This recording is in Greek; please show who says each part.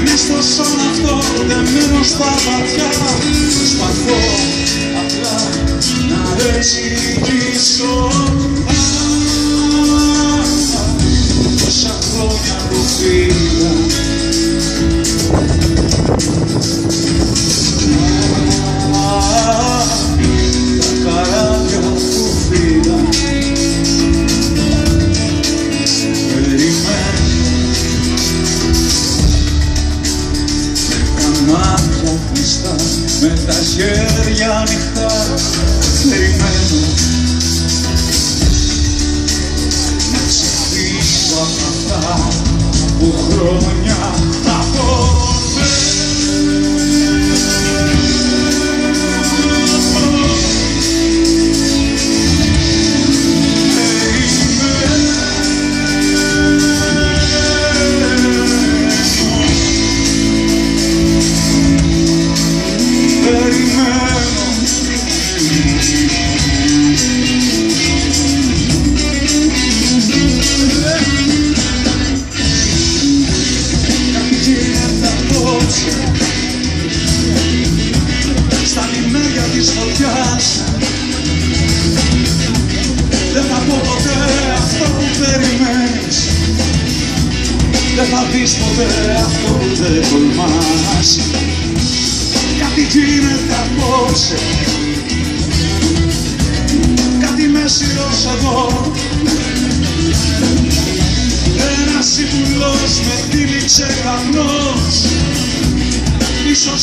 Speaker 1: Μες στο σώμα αυτό δεμένο στα βαθιά προσπαθώ απλά να εξηγήσω τόσα χρόνια που φύγα. Τα καράβια που φύγα μάτια κλειστά, με τα χέρια ανοιχτά, περιμένω να ξεφύγω απ' αυτά που χρόνια στα λιμέρια της φωτιάς. Δεν θα πω ποτέ αυτό που περιμένεις, δεν θα δεις ποτέ αυτό που δεν τολμάς. Κάτι γίνεται απόψε, κάτι μεσηρός εδώ. Ένας συμβουλός με τύλιξε καπνός, ίσως